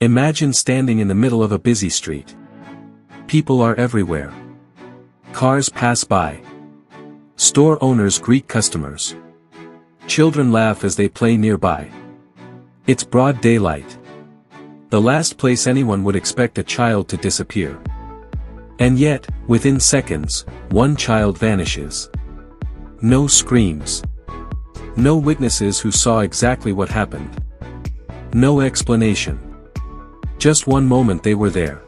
Imagine standing in the middle of a busy street. People are everywhere. Cars pass by. Store owners greet customers. Children laugh as they play nearby. It's broad daylight. The last place anyone would expect a child to disappear. And yet, within seconds, one child vanishes. No screams. No witnesses who saw exactly what happened. No explanation. Just one moment they were there.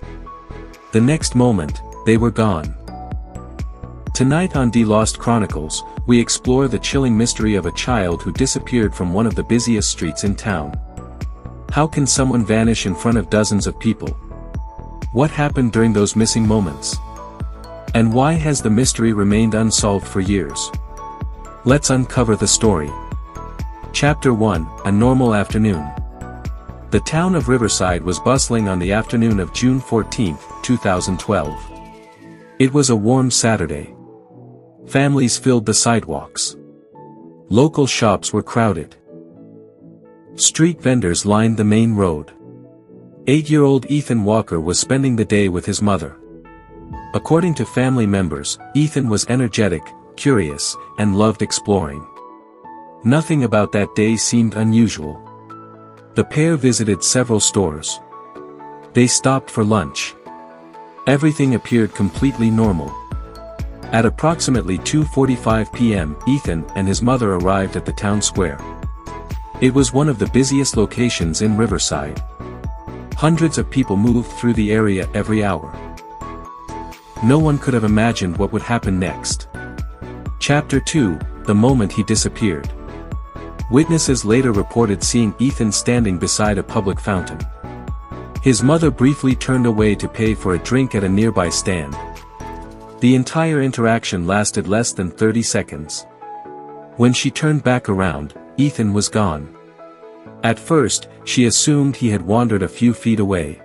The next moment, they were gone. Tonight on The Lost Chronicles, we explore the chilling mystery of a child who disappeared from one of the busiest streets in town. How can someone vanish in front of dozens of people? What happened during those missing moments? And why has the mystery remained unsolved for years? Let's uncover the story. Chapter 1, A Normal Afternoon. The town of Riverside was bustling on the afternoon of June 14, 2012. It was a warm Saturday. Families filled the sidewalks. Local shops were crowded. Street vendors lined the main road. 8-year-old Ethan Walker was spending the day with his mother. According to family members, Ethan was energetic, curious, and loved exploring. Nothing about that day seemed unusual. The pair visited several stores. They stopped for lunch. Everything appeared completely normal. At approximately 2:45 p.m., Ethan and his mother arrived at the town square. It was one of the busiest locations in Riverside. Hundreds of people moved through the area every hour. No one could have imagined what would happen next. Chapter 2, The Moment He Disappeared. Witnesses later reported seeing Ethan standing beside a public fountain. His mother briefly turned away to pay for a drink at a nearby stand. The entire interaction lasted less than 30 seconds. When she turned back around, Ethan was gone. At first, she assumed he had wandered a few feet away.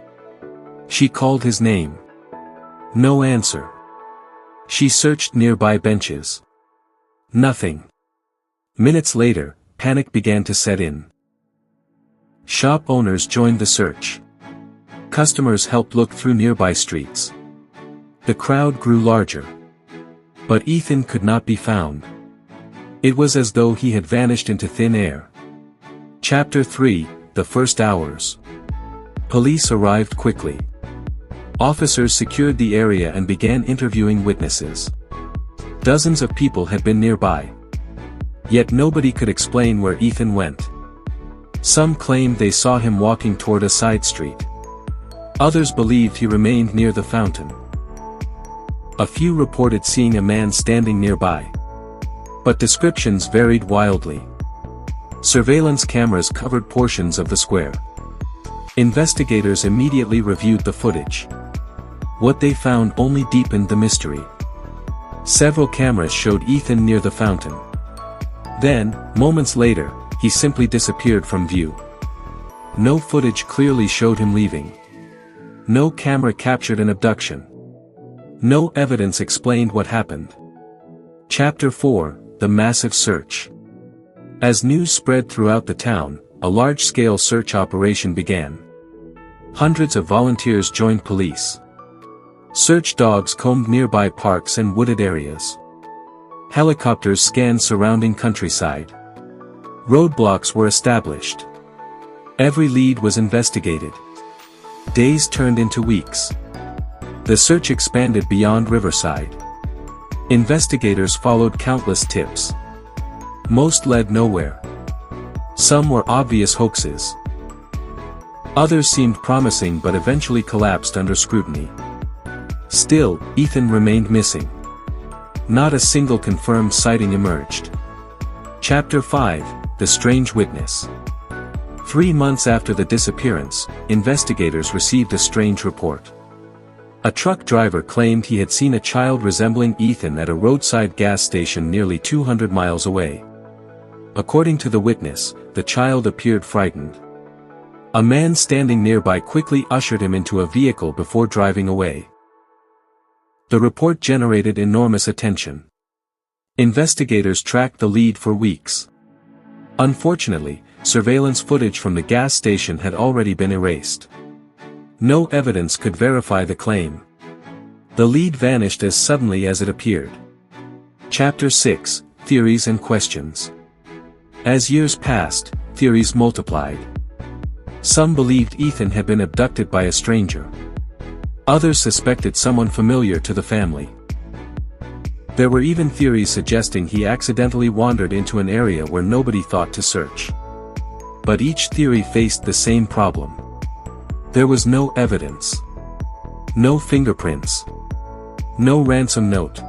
She called his name. No answer. She searched nearby benches. Nothing. Minutes later, panic began to set in. Shop owners joined the search. Customers helped look through nearby streets. The crowd grew larger. But Ethan could not be found. It was as though he had vanished into thin air. Chapter 3, The First Hours. Police arrived quickly. Officers secured the area and began interviewing witnesses. Dozens of people had been nearby. Yet nobody could explain where Ethan went. Some claimed they saw him walking toward a side street. Others believed he remained near the fountain. A few reported seeing a man standing nearby. But descriptions varied wildly. Surveillance cameras covered portions of the square. Investigators immediately reviewed the footage. What they found only deepened the mystery. Several cameras showed Ethan near the fountain. Then, moments later, he simply disappeared from view. No footage clearly showed him leaving. No camera captured an abduction. No evidence explained what happened. Chapter 4, The Massive Search. As news spread throughout the town, a large-scale search operation began. Hundreds of volunteers joined police. Search dogs combed nearby parks and wooded areas. Helicopters scanned surrounding countryside. Roadblocks were established. Every lead was investigated. Days turned into weeks. The search expanded beyond Riverside. Investigators followed countless tips. Most led nowhere. Some were obvious hoaxes. Others seemed promising but eventually collapsed under scrutiny. Still, Ethan remained missing. Not a single confirmed sighting emerged. Chapter 5, The Strange Witness. 3 months after the disappearance, investigators received a strange report. A truck driver claimed he had seen a child resembling Ethan at a roadside gas station nearly 200 miles away. According to the witness, the child appeared frightened. A man standing nearby quickly ushered him into a vehicle before driving away. The report generated enormous attention. Investigators tracked the lead for weeks. Unfortunately, surveillance footage from the gas station had already been erased. No evidence could verify the claim. The lead vanished as suddenly as it appeared. Chapter 6, Theories and Questions. As years passed, theories multiplied. Some believed Ethan had been abducted by a stranger. Others suspected someone familiar to the family. There were even theories suggesting he accidentally wandered into an area where nobody thought to search. But each theory faced the same problem. There was no evidence. No fingerprints. No ransom note.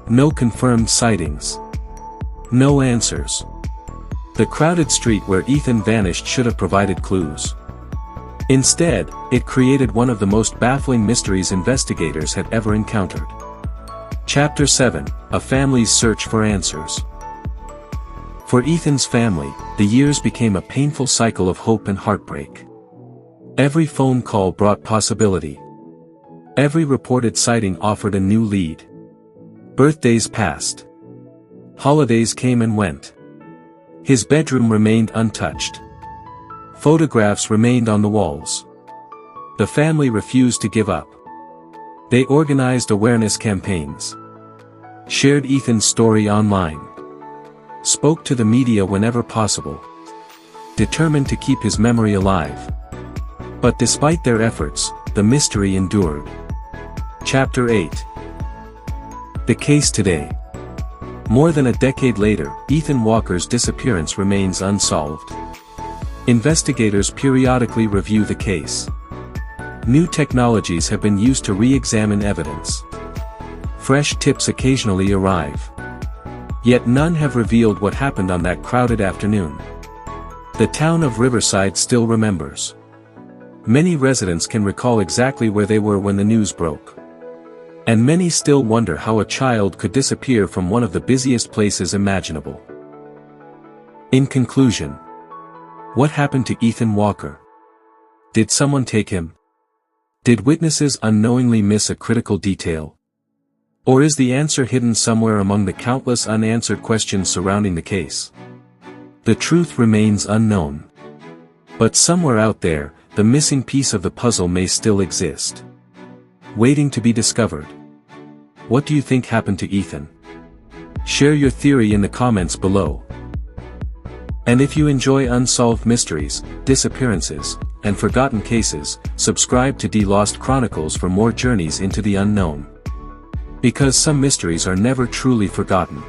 No confirmed sightings. No answers. The crowded street where Ethan vanished should have provided clues. Instead, it created one of the most baffling mysteries investigators had ever encountered. Chapter 7, A Family's Search for Answers. For Ethan's family, the years became a painful cycle of hope and heartbreak. Every phone call brought possibility. Every reported sighting offered a new lead. Birthdays passed. Holidays came and went. His bedroom remained untouched. Photographs remained on the walls. The family refused to give up. They organized awareness campaigns. Shared Ethan's story online. Spoke to the media whenever possible. Determined to keep his memory alive. But despite their efforts, the mystery endured. Chapter 8. The case today. More than a decade later, Ethan Walker's disappearance remains unsolved. Investigators periodically review the case. New technologies have been used to re-examine evidence. Fresh tips occasionally arrive. Yet none have revealed what happened on that crowded afternoon. The town of Riverside still remembers. Many residents can recall exactly where they were when the news broke. And many still wonder how a child could disappear from one of the busiest places imaginable. In conclusion, what happened to Ethan Walker? Did someone take him? Did witnesses unknowingly miss a critical detail? Or is the answer hidden somewhere among the countless unanswered questions surrounding the case? The truth remains unknown. But somewhere out there, the missing piece of the puzzle may still exist. Waiting to be discovered. What do you think happened to Ethan? Share your theory in the comments below. And if you enjoy unsolved mysteries, disappearances, and forgotten cases, subscribe to Lost Chronicles for more journeys into the unknown. Because some mysteries are never truly forgotten.